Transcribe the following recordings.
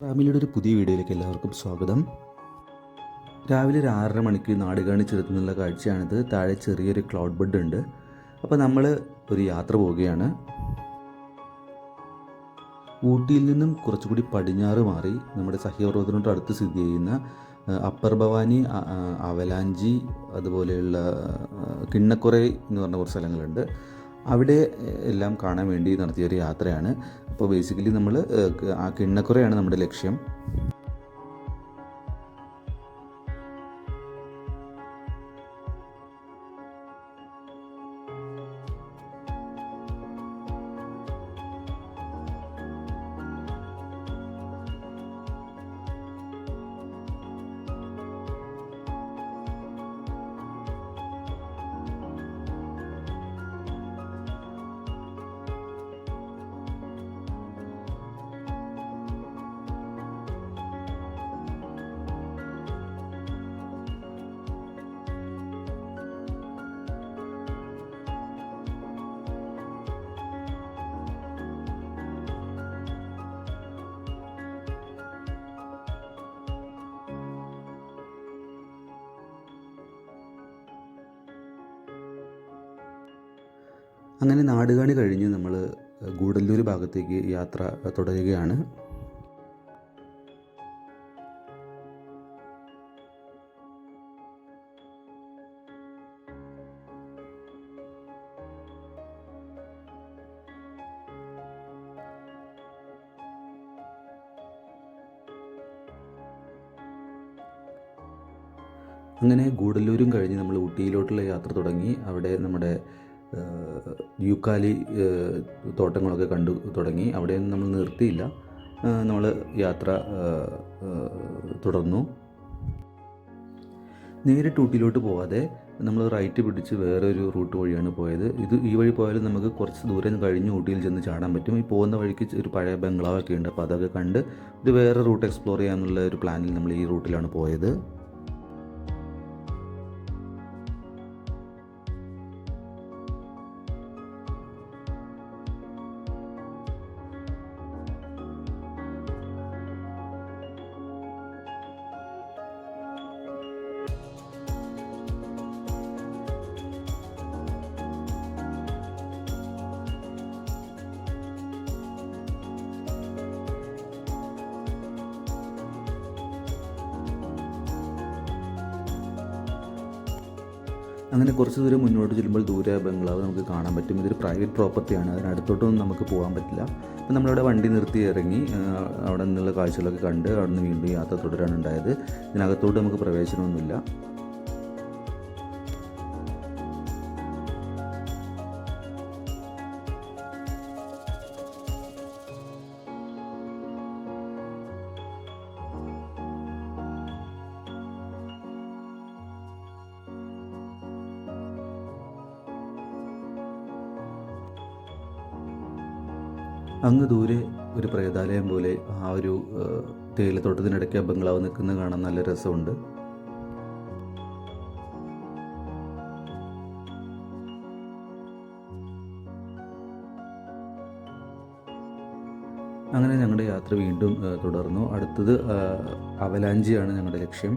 ഫാമിലിയുടെ ഒരു പുതിയ വീഡിയോയിലേക്ക് എല്ലാവർക്കും സ്വാഗതം. രാവിലെ ഒരു 6:30 മണിക്ക് നാട് കാണിച്ചെടുത്തുന്നുള്ള കാഴ്ചയാണിത്. താഴെ ചെറിയൊരു ക്ലൗഡ് ബെഡ് ഉണ്ട്. അപ്പോൾ നമ്മൾ ഒരു യാത്ര പോവുകയാണ്. ഊട്ടിയിൽ നിന്നും കുറച്ചുകൂടി പടിഞ്ഞാറ് മാറി നമ്മുടെ സഹ്യപർവ്വതത്തിനോട് അടുത്ത് സ്ഥിതി ചെയ്യുന്ന അപ്പർ ഭവാനി, അവലാഞ്ചി, അതുപോലെയുള്ള കിണ്ണക്കുറൈ എന്ന് പറഞ്ഞ കുറച്ച് സ്ഥലങ്ങളുണ്ട്. അവിടെ എല്ലാം കാണാൻ വേണ്ടി നടത്തിയൊരു യാത്രയാണ്. അപ്പോൾ ബേസിക്കലി നമ്മൾ ആ കിണ്ണക്കുറയാണ് നമ്മുടെ ലക്ഷ്യം. അങ്ങനെ നാടുകാണി കഴിഞ്ഞ് നമ്മൾ ഗൂഡല്ലൂർ ഭാഗത്തേക്ക് യാത്ര തുടരുകയാണ്. അങ്ങനെ ഗൂഡല്ലൂരും കഴിഞ്ഞ് നമ്മൾ ഊട്ടിയിലോട്ടുള്ള യാത്ര തുടങ്ങി. അവിടെ നമ്മുടെ യൂക്കാലി തോട്ടങ്ങളൊക്കെ കണ്ടു തുടങ്ങി. അവിടെയൊന്നും നമ്മൾ നിർത്തിയില്ല, നമ്മൾ യാത്ര തുടർന്നു. നേരിട്ട് ഊട്ടിയിലോട്ട് പോവാതെ നമ്മൾ റൈറ്റ് പിടിച്ച് വേറൊരു റൂട്ട് വഴിയാണ് പോയത്. ഈ വഴി പോയാലും നമുക്ക് കുറച്ച് ദൂരം കഴിഞ്ഞ് ഊട്ടിയിൽ ചെന്ന് ചാടാൻ പറ്റും. ഈ പോകുന്ന വഴിക്ക് ഒരു പഴയ ബംഗ്ലാവൊക്കെ ഉണ്ട്. അപ്പോൾ അതൊക്കെ കണ്ട് ഇത് വേറെ റൂട്ട് എക്സ്പ്ലോർ ചെയ്യാനുള്ള ഒരു പ്ലാനിൽ നമ്മൾ ഈ റൂട്ടിലാണ് പോയത്. അങ്ങനെ കുറച്ച് ദൂരം മുന്നോട്ട് ചെല്ലുമ്പോൾ ദൂരെ ബംഗ്ലാവ് നമുക്ക് കാണാൻ പറ്റും. ഇതൊരു പ്രൈവറ്റ് പ്രോപ്പർട്ടിയാണ്, അതിനടുത്തോട്ടൊന്നും നമുക്ക് പോകാൻ പറ്റില്ല. അപ്പം നമ്മളവിടെ വണ്ടി നിർത്തി ഇറങ്ങി അവിടെ നിന്നുള്ള കാഴ്ചകളൊക്കെ കണ്ട് അവിടെ നിന്ന് വീണ്ടും യാത്ര തുടരാണ് ഉണ്ടായത്. ഇതിനകത്തോട്ട് നമുക്ക് പ്രവേശനമൊന്നുമില്ല. അങ്ങ് ദൂരെ ഒരു പ്രേതാലയം പോലെ ആ ഒരു തേയിലത്തോട്ടത്തിനിടയ്ക്ക് ബംഗ്ലാവ് നിൽക്കുന്നത് കാണാൻ നല്ല രസമുണ്ട്. അങ്ങനെ ഞങ്ങളുടെ യാത്ര വീണ്ടും തുടർന്നു. അടുത്തത് അവലാഞ്ചിയാണ് ഞങ്ങളുടെ ലക്ഷ്യം.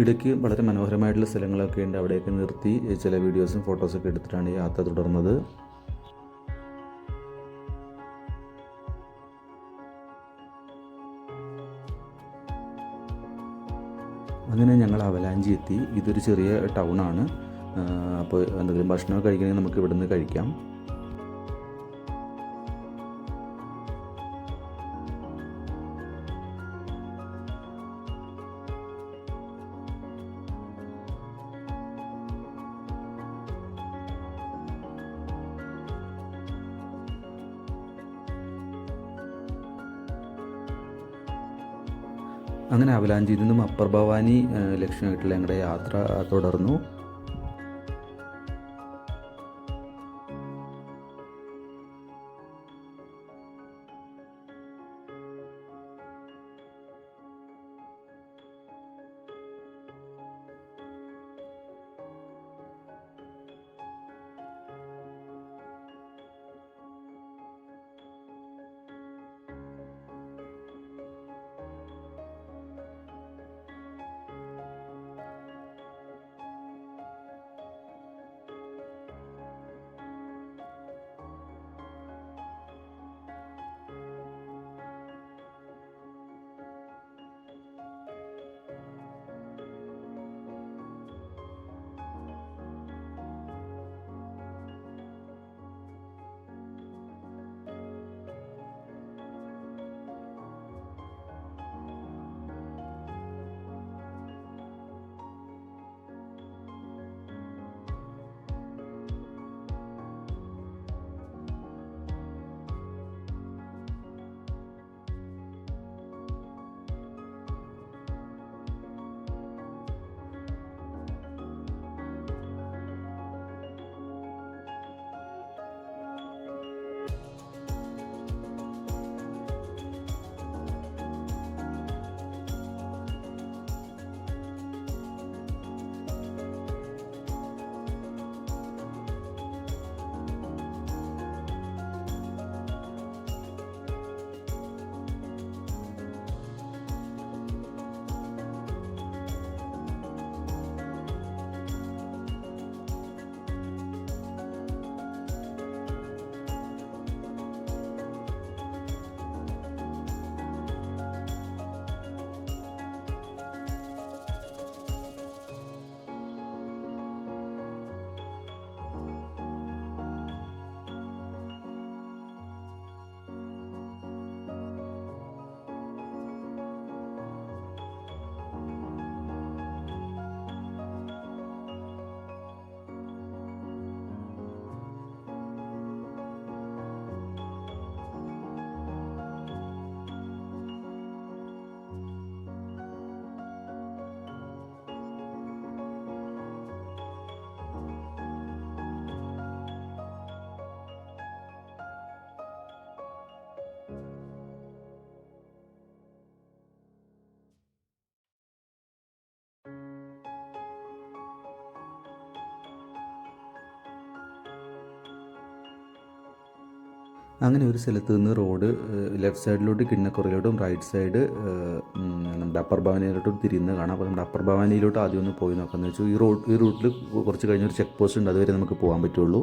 ഇടയ്ക്ക് വളരെ മനോഹരമായിട്ടുള്ള സ്ഥലങ്ങളൊക്കെ ഉണ്ട്. അവിടെയൊക്കെ നിർത്തി ചില വീഡിയോസും ഫോട്ടോസൊക്കെ എടുത്തിട്ടാണ് യാത്ര തുടർന്നത്. അങ്ങനെ ഞങ്ങൾ അവലാഞ്ചി എത്തി. ഇതൊരു ചെറിയ ടൗണാണ്. അപ്പോൾ എന്തെങ്കിലും ഭക്ഷണമൊക്കെ കഴിക്കണമെങ്കിൽ നമുക്ക് ഇവിടെ നിന്ന് കഴിക്കാം. അങ്ങനെ അവലാഞ്ചിയിൽ നിന്നും അപ്പർ ഭവാനി ലക്ഷ്യമായിട്ടുള്ള ഞങ്ങളുടെ യാത്ര തുടർന്നു. അങ്ങനെ ഒരു സ്ഥലത്ത് നിന്ന് റോഡ് ലെഫ്റ്റ് സൈഡിലോട്ട് കിണ്ണക്കുറയിലോട്ടും റൈറ്റ് സൈഡ് നമ്മുടെ അപ്പർ ഭവാനിയിലോട്ടും തിരിയുന്നത് കാണാം. അപ്പോൾ നമ്മുടെ അപ്പർ ഭവാനിയിലോട്ട് ആദ്യം ഒന്ന് പോയി നോക്കാമെന്ന് വെച്ചു. ഈ റൂട്ടിൽ കുറച്ച് കഴിഞ്ഞൊരു ചെക്ക് പോസ്റ്റ് ഉണ്ട്, അതുവരെ നമുക്ക് പോകാൻ പറ്റുള്ളൂ.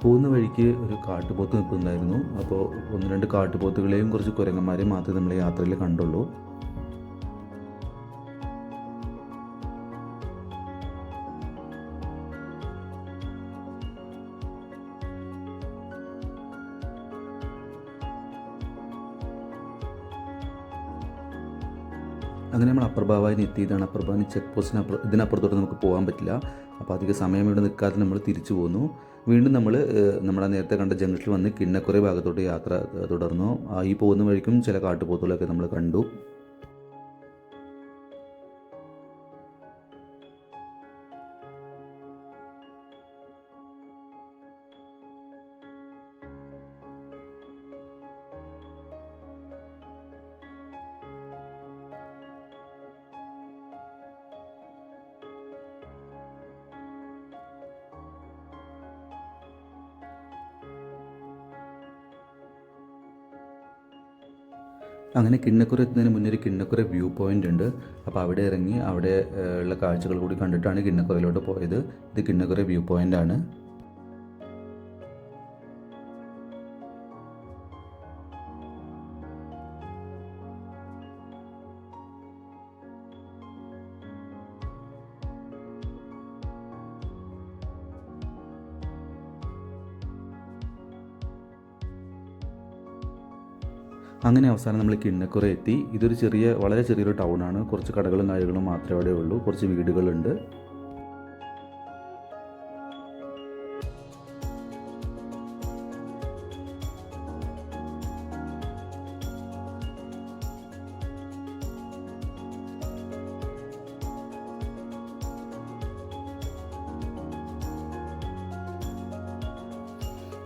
പോകുന്ന വഴിക്ക് ഒരു കാട്ടുപോത്ത് നിൽക്കുന്നുണ്ടായിരുന്നു. അപ്പോൾ 1-2 കാട്ടുപോത്തുകളെയും കുറച്ച് കുരങ്ങന്മാരെയും മാത്രമേ നമ്മൾ യാത്രയിൽ കണ്ടുള്ളൂ. അങ്ങനെ നമ്മൾ അപ്പർ ഭവാനി എത്തി. ഇതാണ് അപ്പർ ഭവാനി ചെക്ക് പോസ്റ്റിന് ഇതിനപ്പുറത്തോട്ട് നമുക്ക് പോകാൻ പറ്റില്ല. അപ്പോൾ അധികം സമയം ഇവിടെ നിൽക്കാതെ നമ്മൾ തിരിച്ചു പോന്നു. വീണ്ടും നമ്മൾ നമ്മുടെ നേരത്തെ കണ്ട ജംഗ്ഷനിൽ വന്ന് കിണ്ണക്കുറ ഭാഗത്തോട്ട് യാത്ര തുടർന്നു. ഈ പോകുന്ന വഴിക്കും ചില കാട്ടുപോത്തുകളൊക്കെ നമ്മൾ കണ്ടു. അങ്ങനെ കിണ്ണക്കുറ എത്തുന്നതിന് മുന്നേ ഒരു കിണ്ണക്കുറ വ്യൂ പോയിൻ്റ് ഉണ്ട്. അപ്പോൾ അവിടെ ഇറങ്ങി അവിടെ ഉള്ള കാഴ്ചകൾ കൂടി കണ്ടിട്ടാണ് കിണ്ണക്കുറയിലോട്ട് പോയത്. ഇത് കിണ്ണക്കുറ വ്യൂ പോയിൻ്റ് ആണ്. അങ്ങനെ അവസാനം നമ്മൾ കിണ്ണക്കുറ എത്തി. ഇതൊരു വളരെ ചെറിയൊരു ടൗണാണ്. കുറച്ച് കടകളും കാര്യങ്ങളും മാത്രമേ അവിടെ ഉള്ളൂ. കുറച്ച് വീടുകളുണ്ട്.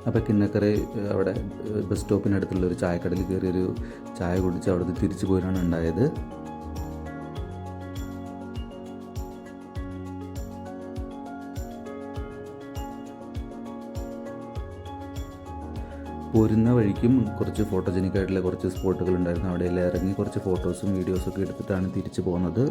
അപ്പോൾ കിണ്ണക്കര അവിടെ ബസ് സ്റ്റോപ്പിനടുത്തുള്ള ഒരു ചായക്കടയിൽ കയറിയൊരു ചായ കുടിച്ച് അവിടുന്ന് തിരിച്ചു പോരാണ് ഉണ്ടായത്. പോരുന്ന വഴിക്കും കുറച്ച് ഫോട്ടോജനിക് ആയിട്ടുള്ള കുറച്ച് സ്പോട്ടുകൾ ഉണ്ടായിരുന്നു. അവിടെയെല്ലാം ഇറങ്ങി കുറച്ച് ഫോട്ടോസും വീഡിയോസും ഒക്കെ എടുത്തിട്ടാണ് തിരിച്ചു പോകുന്നത്.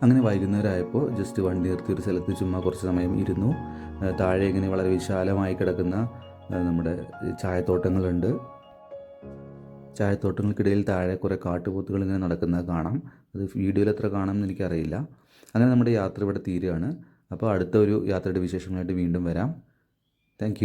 അങ്ങനെ വൈകുന്നേരമായപ്പോൾ ജസ്റ്റ് വണ്ടി നിർത്തി ഒരു സ്ഥലത്ത് ചുമ്മാ കുറച്ച് സമയം ഇരുന്നു. താഴെ ഇങ്ങനെ വളരെ വിശാലമായി കിടക്കുന്ന നമ്മുടെ ചായത്തോട്ടങ്ങളുണ്ട്. ചായത്തോട്ടങ്ങൾക്കിടയിൽ താഴെ കുറേ കാട്ടുപോത്തുകൾ ഇങ്ങനെ നടക്കുന്നത് കാണാം. അത് വീഡിയോയിൽ എത്ര കാണാമെന്ന് എനിക്കറിയില്ല. അങ്ങനെ നമ്മുടെ യാത്ര ഇവിടെ തീരുകയാണ്. അപ്പോൾ അടുത്ത ഒരു യാത്രയുടെ വിശേഷങ്ങളായിട്ട് വീണ്ടും വരാം. താങ്ക്